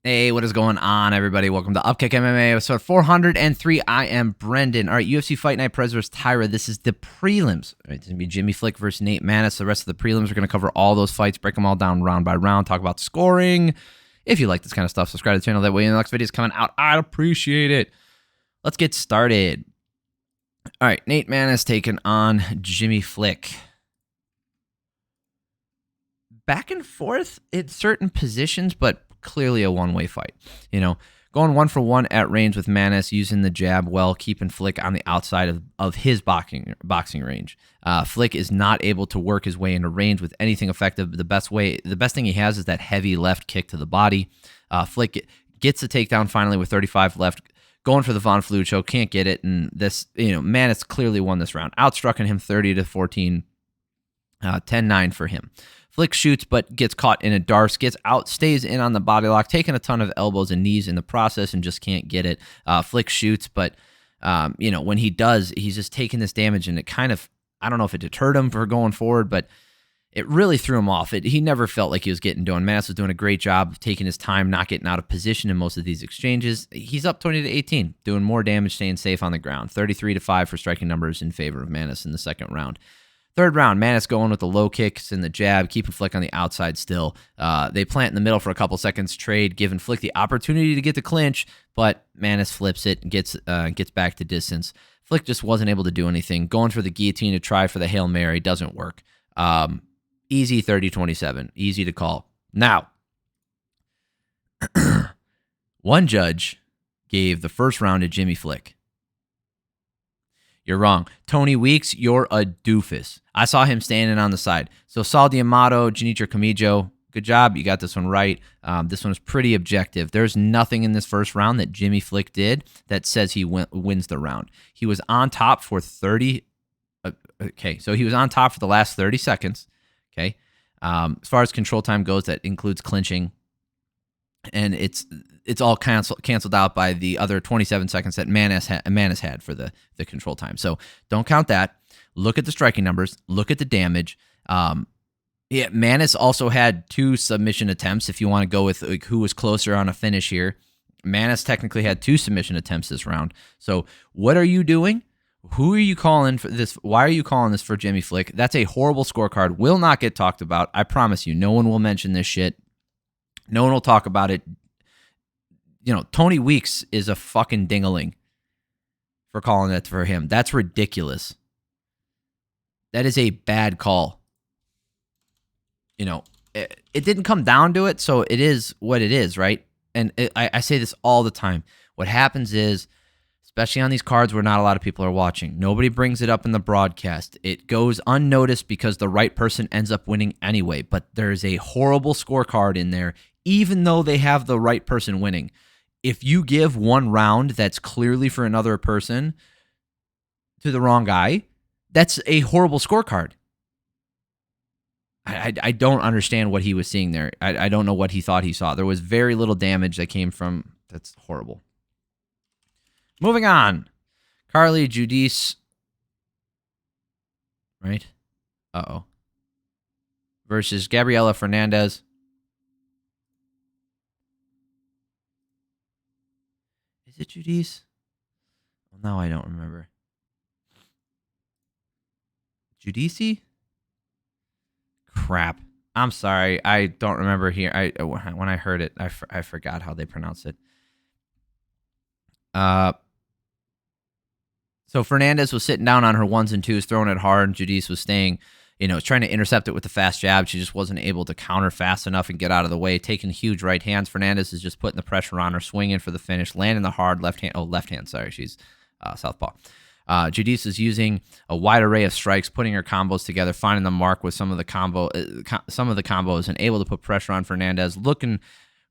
Hey, what is going on, everybody? Welcome to Upkick MMA, episode 403. I am Brendan. All right, UFC Fight Night Prez vs. Tyra. This is the prelims. All right, it's going to be Jimmy Flick versus Nate Maness. The rest of the prelims are going to cover all those fights, break them all down round by round, talk about scoring. If you like this kind of stuff, subscribe to the channel. That way, when the next video is coming out, I'd appreciate it. Let's get started. All right, Nate Maness taking on Jimmy Flick. Back and forth in certain positions, but clearly a one-way fight. You know, going 1-for-1 at range with Maness, using the jab well, keeping Flick on the outside of his boxing range. Flick is not able to work his way into range with anything effective. The best thing he has is that heavy left kick to the body. Flick gets the takedown finally with 35 left, going for the Von Flue choke, can't get it, and this, Maness clearly won this round, outstrucking him 30-14, 10-9 for him. Flick shoots, but gets caught in a darce, gets out, stays in on the body lock, taking a ton of elbows and knees in the process and just can't get it. Flick shoots, but, when he does, he's just taking this damage, and it kind of, I don't know if it deterred him for going forward, but it really threw him off. He never felt like he was getting done. Maness was doing a great job of taking his time, not getting out of position in most of these exchanges. He's up 20-18, doing more damage, staying safe on the ground. 33-5 for striking numbers in favor of Maness in the second round. Third round, Maness going with the low kicks and the jab, keeping Flick on the outside still. They plant in the middle for a couple seconds, trade, giving Flick the opportunity to get the clinch, but Maness flips it and gets back to distance. Flick just wasn't able to do anything. Going for the guillotine to try for the Hail Mary doesn't work. Easy 30-27, easy to call. Now, one judge gave the first round to Jimmy Flick. You're wrong. Tony Weeks, you're a doofus. I saw him standing on the side. So Saul D'Amato, Junichiro Kamijo, good job. You got this one right. This one was pretty objective. There's nothing in this first round that Jimmy Flick did that says he wins the round. He was on top for 30. Okay, so he was on top for the last 30 seconds. Okay. As far as control time goes, that includes clinching. And it's all canceled out by the other 27 seconds that Maness had for the control time. So don't count that. Look at the striking numbers. Look at the damage. Maness also had 2 submission attempts. If you want to go with who was closer on a finish here, Maness technically had 2 submission attempts this round. So what are you doing? Who are you calling for this? Why are you calling this for Jimmy Flick? That's a horrible scorecard. Will not get talked about. I promise you. No one will mention this shit. No one will talk about it. Tony Weeks is a fucking dingaling for calling it for him. That's ridiculous. That is a bad call. It didn't come down to it, so it is what it is, right? And I say this all the time. What happens is, especially on these cards where not a lot of people are watching, nobody brings it up in the broadcast. It goes unnoticed because the right person ends up winning anyway. But there's a horrible scorecard in there, even though they have the right person winning. If you give one round that's clearly for another person to the wrong guy, that's a horrible scorecard. I don't understand what he was seeing there. I don't know what he thought he saw. There was very little damage that came from. That's horrible. Moving on. Carli, Judice. Right? Uh-oh. Versus Gabriella, Fernandes. Is it Judice? Well, now I don't remember. Judice? Crap. I'm sorry. I don't remember here. When I heard it, I forgot how they pronounce it. So Fernandes was sitting down on her 1s and 2s, throwing it hard, and Judice was staying, trying to intercept it with the fast jab. She just wasn't able to counter fast enough and get out of the way, taking huge right hands. Fernandes is just putting the pressure on her, swinging for the finish, landing the hard left hand. Sorry, she's southpaw. Judice is using a wide array of strikes, putting her combos together, finding the mark with some of the combos, and able to put pressure on Fernandes,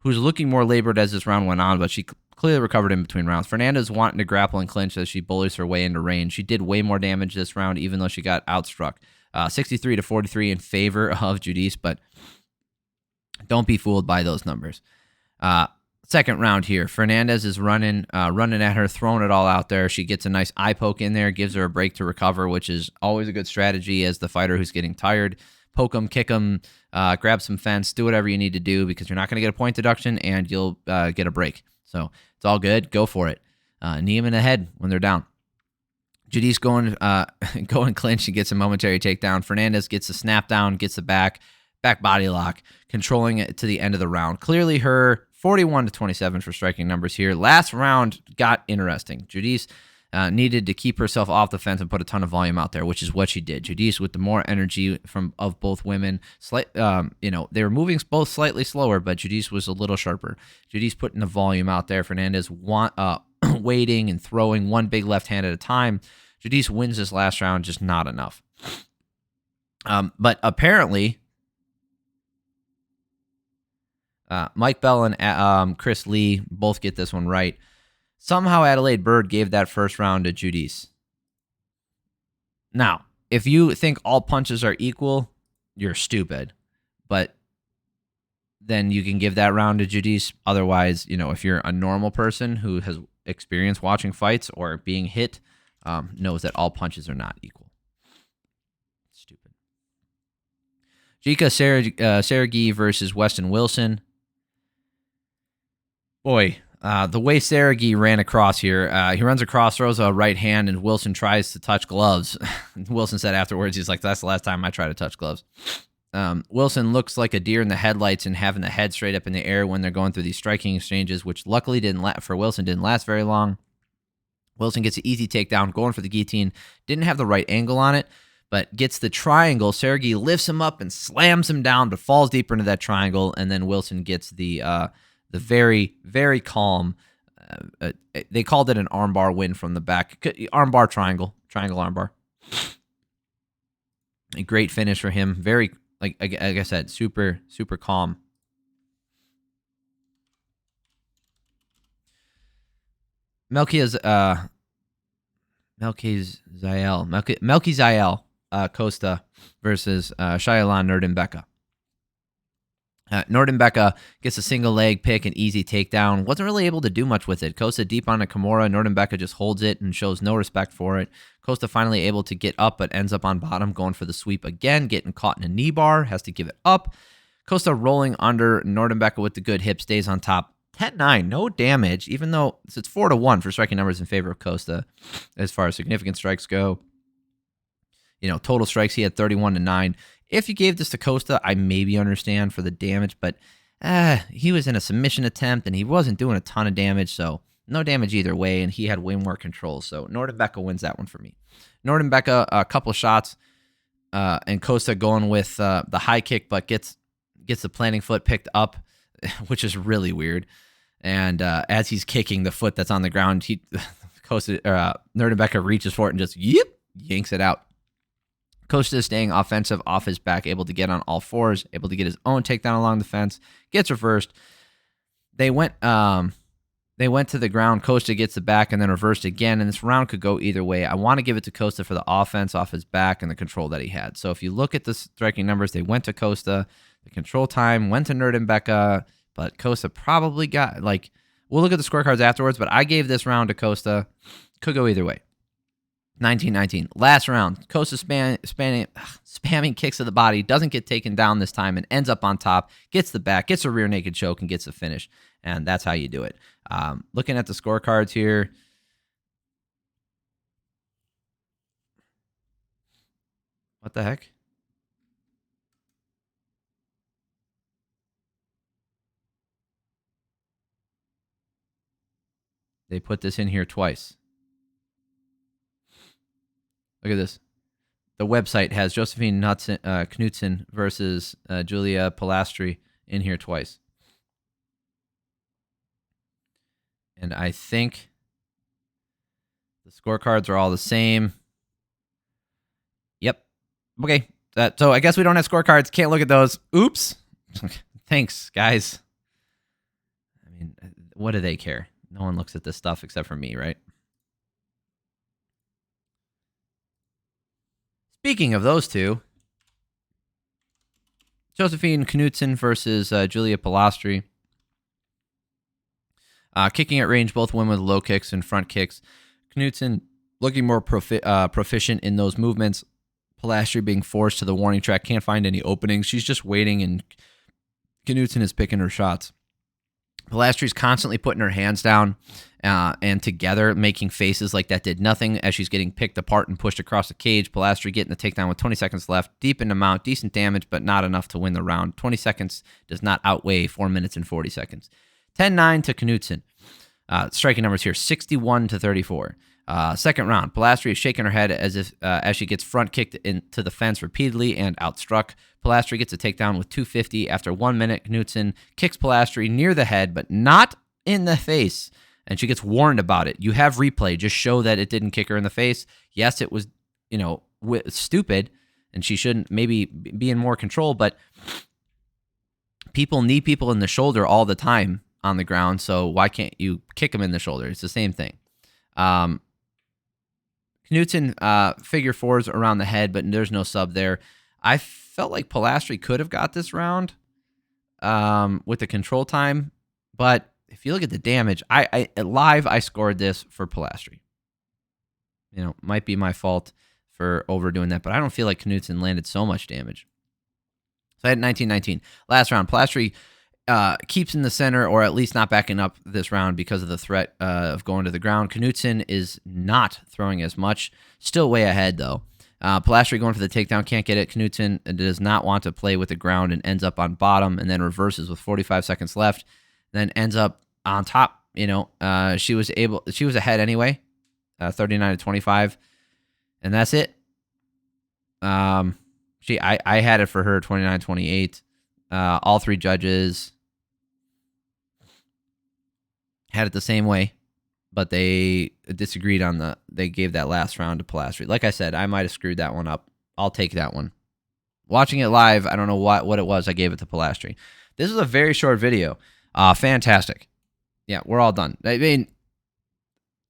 who's looking more labored as this round went on, but she clearly recovered in between rounds. Fernandes wanting to grapple and clinch as she bullies her way into range. She did way more damage this round, even though she got outstruck. 63-43 in favor of Judice, but don't be fooled by those numbers. Second round here, Fernandes is running at her, throwing it all out there. She gets a nice eye poke in there, gives her a break to recover, which is always a good strategy as the fighter who's getting tired. poke them, kick them, grab some fence, do whatever you need to do because you're not going to get a point deduction and you'll get a break. So it's all good. Go for it. Knee them in the head when they're down. Judice going clinch and gets a momentary takedown. Fernandes gets a snap down, gets the back body lock, controlling it to the end of the round. Clearly her 41-27 for striking numbers here. Last round got interesting. Judice needed to keep herself off the fence and put a ton of volume out there, which is what she did. Judice with the more energy of both women. They were moving both slightly slower, but Judice was a little sharper. Judice putting the volume out there. Fernandes waiting and throwing one big left hand at a time. Judice wins this last round, just not enough. But apparently, Mike Bell and Chris Lee both get this one right. Somehow Adelaide Bird gave that first round to Judice. Now, if you think all punches are equal, you're stupid. But then you can give that round to Judice. Otherwise, if you're a normal person who has experience watching fights or being hit, knows that all punches are not equal. Stupid. Jeka Saragih versus Westin Wilson. Boy, the way Saragih ran across here, he runs across, throws a right hand, and Wilson tries to touch gloves. Wilson said afterwards, he's like, that's the last time I try to touch gloves. Wilson looks like a deer in the headlights and having the head straight up in the air when they're going through these striking exchanges, which luckily didn't last very long. Wilson gets an easy takedown, going for the guillotine. Didn't have the right angle on it, but gets the triangle. Saragih lifts him up and slams him down, but falls deeper into that triangle, and then Wilson gets the very, very calm, they called it an armbar win from the back. Armbar triangle armbar. A great finish for him. Very, like I said, super, super calm. Melquizael Costa versus Shayilan Nuerdanbieke. Nuerdanbieke gets a single leg pick, an easy takedown. Wasn't really able to do much with it. Costa deep on a Kimura. Nuerdanbieke just holds it and shows no respect for it. Costa finally able to get up, but ends up on bottom, going for the sweep again, getting caught in a knee bar, has to give it up. Costa rolling under. Nuerdanbieke with the good hip, stays on top. 10-9, no damage, even though it's 4-1 for striking numbers in favor of Costa as far as significant strikes go. Total strikes, he had 31-9. If you gave this to Costa, I maybe understand for the damage, but he was in a submission attempt, and he wasn't doing a ton of damage, so no damage either way, and he had way more control. So Nuerdanbieke wins that one for me. Nuerdanbieke, a couple shots, and Costa going with the high kick, but gets the planting foot picked up, which is really weird. And as he's kicking the foot that's on the ground, Nuerdanbieke reaches for it and just yanks it out. Costa is staying offensive off his back, able to get on all fours, able to get his own takedown along the fence, gets reversed. They went to the ground. Costa gets the back and then reversed again, and this round could go either way. I want to give it to Costa for the offense off his back and the control that he had. So if you look at the striking numbers, they went to Costa. The control time went to Nuerdanbieke, but Costa probably got, we'll look at the scorecards afterwards, but I gave this round to Costa. Could go either way. 19-19. Last round, Costa spamming kicks to the body, doesn't get taken down this time, and ends up on top, gets the back, gets a rear naked choke, and gets a finish. And that's how you do it. Looking at the scorecards here, what the heck? They put this in here twice. Look at this. The website has Josefine Knutsson versus Julia Polastri in here twice. And I think the scorecards are all the same. Yep. Okay. So I guess we don't have scorecards. Can't look at those. Oops. Thanks, guys. I mean, what do they care? No one looks at this stuff except for me, right? Speaking of those two, Josefine Knutsson versus Julia Polastri. Kicking at range, both women with low kicks and front kicks. Knutsson looking more proficient in those movements. Polastri being forced to the warning track, can't find any openings. She's just waiting, and Knutsson is picking her shots. Polastri's constantly putting her hands down and together, making faces like that did nothing as she's getting picked apart and pushed across the cage. Polastri getting the takedown with 20 seconds left. Deep in the mount, decent damage, but not enough to win the round. 20 seconds does not outweigh 4 minutes and 40 seconds. 10-9 to Knutsson. Striking numbers here, 61-34. Second round, Polastri is shaking her head as she gets front kicked into the fence repeatedly and outstruck. Polastri gets a takedown with 250 after 1 minute. Knutsson kicks Polastri near the head, but not in the face, and she gets warned about it. You have replay. Just show that it didn't kick her in the face. Yes, it was, stupid, and she shouldn't maybe be in more control, but people need people in the shoulder all the time on the ground, so why can't you kick them in the shoulder? It's the same thing. Knutsson figure fours around the head, but there's no sub there. I felt like Polastri could have got this round with the control time, but if you look at the damage, I live I scored this for Polastri. Might be my fault for overdoing that, but I don't feel like Knutsson landed so much damage. So I had 19-19. Last round, Polastri keeps in the center, or at least not backing up this round because of the threat of going to the ground. Knutsson is not throwing as much. Still way ahead, though. Polastri going for the takedown, can't get it. Knutsson does not want to play with the ground and ends up on bottom and then reverses with 45 seconds left. Then ends up on top. She was ahead anyway, 39-25, and that's it. I had it for her 29-28. All three judges had it the same way, but they disagreed on they gave that last round to Polastri. Like I said, I might have screwed that one up. I'll take that one. Watching it live, I don't know what it was. I gave it to Polastri. This is a very short video. Fantastic. Yeah, we're all done. I mean,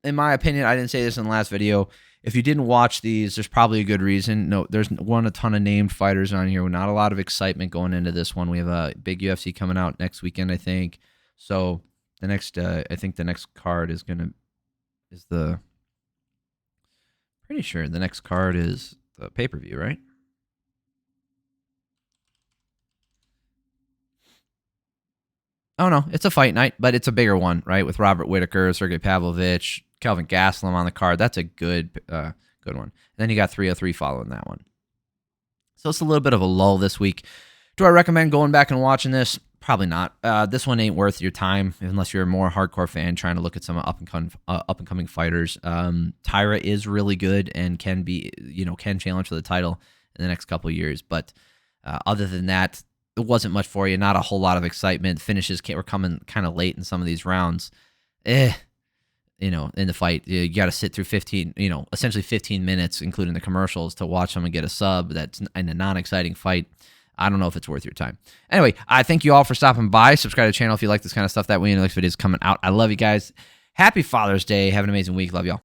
in my opinion, I didn't say this in the last video. If you didn't watch these, there's probably a good reason. No, there's a ton of named fighters on here. Not a lot of excitement going into this one. We have a big UFC coming out next weekend, I think. So the next, I think the next card pretty sure the next card is the pay-per-view, right? Oh no, it's a fight night, but it's a bigger one, right? With Robert Whitaker, Sergey Pavlovich, Kelvin Gastelum on the card. That's a good one. And then you got 303 following that one. So it's a little bit of a lull this week. Do I recommend going back and watching this? Probably not. This one ain't worth your time unless you're a more hardcore fan trying to look at some up and coming fighters. Tyra is really good and can challenge for the title in the next couple of years. But other than that, it wasn't much for you. Not a whole lot of excitement. Finishes were coming kind of late in some of these rounds. In the fight, you got to sit through essentially 15 minutes, including the commercials, to watch someone get a sub. That's in a non-exciting fight. I don't know if it's worth your time. Anyway, I thank you all for stopping by. Subscribe to the channel if you like this kind of stuff. That way, the next video is coming out. I love you guys. Happy Father's Day. Have an amazing week. Love y'all.